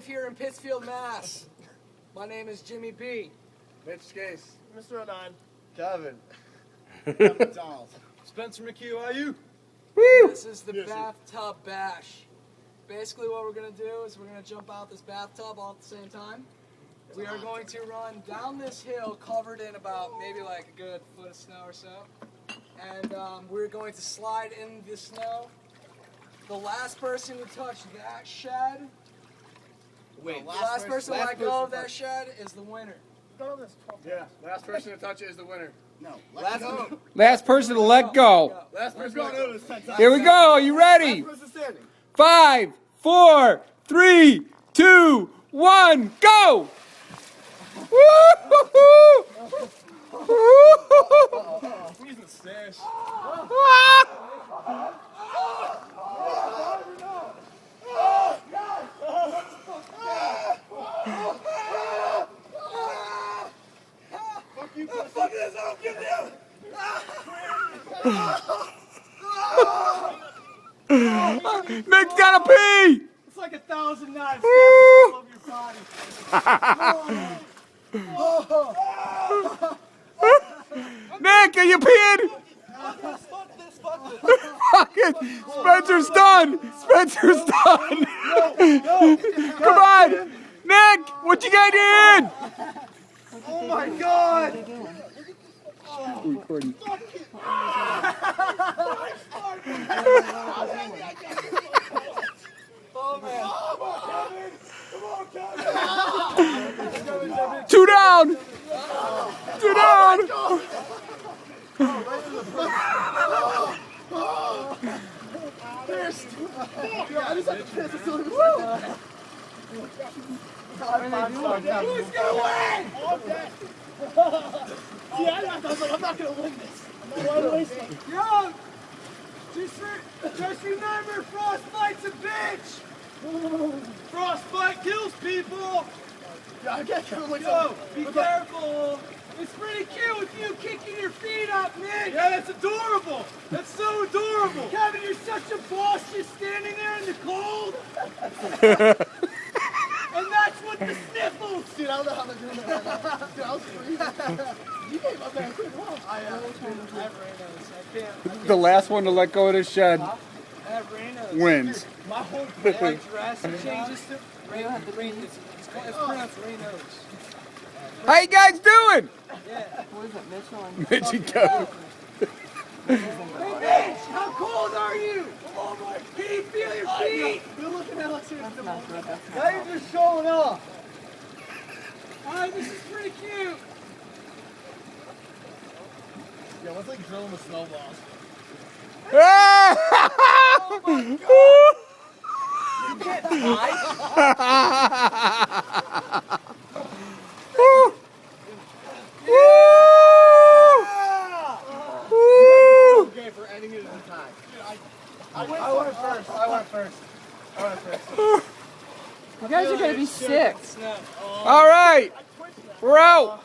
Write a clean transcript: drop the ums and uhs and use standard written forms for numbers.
live here in Pittsfield, Mass. My name is Jimmy B. Mitch Case. Mr. O'Nine. Kevin. McDonald. Spencer McHugh, how are you? This is the bathtub bash. Basically what we're going to do is we're going to jump out this bathtub all at the same time. We are going to run down this hill covered in about maybe like a good foot of snow or so. And we're going to slide in the snow. The last person to touch that shed, Wait, the last person to let go of that shed is the winner. Yeah, last person to touch it is the winner. No. Last person to let go. Last person to go. Here we go. You ready? Last person standing. 5, 4, 3, 2, 1, go! He's in the stash. Nick's gotta pee! It's like 1,000 knives all over your body. Nick, are you peeing? Fucking Spencer's done! Spencer's done! Come on! Nick, what you got in? Oh my God! Recording. Two down! Two down! I just have to piss. It's Who's gonna win? I'm not gonna win this. Yo! Just remember, Frostbite's a bitch! Frostbite kills people! Yeah, I can't kill Yo, be careful! It's pretty cute with you kicking your feet up, Nick! Yeah, that's adorable! That's so adorable! Kevin, you're such a boss just standing there in the cold! And that's what the sniffles! Dude, I don't know how they're doing that right now. Dude, I was freezing. You came up there pretty well. I have Raynos. I can't. The last one to let go of the shed I have Raynos. wins. My whole dress changes to Rain. It's pronounced Raynos. How you guys doing? Yeah. What is it, Mitchell and Mitch and Kevin. Hey, Mitch, how cold are you? Oh my! Can you feel your feet? You're looking at us here. that's not good. That's Now you're just showing off! This is pretty cute. Yeah, what's like drilling with snowballs? Okay, for ending it in time. I went first. You guys are gonna be sick. Snow. All right, we're out.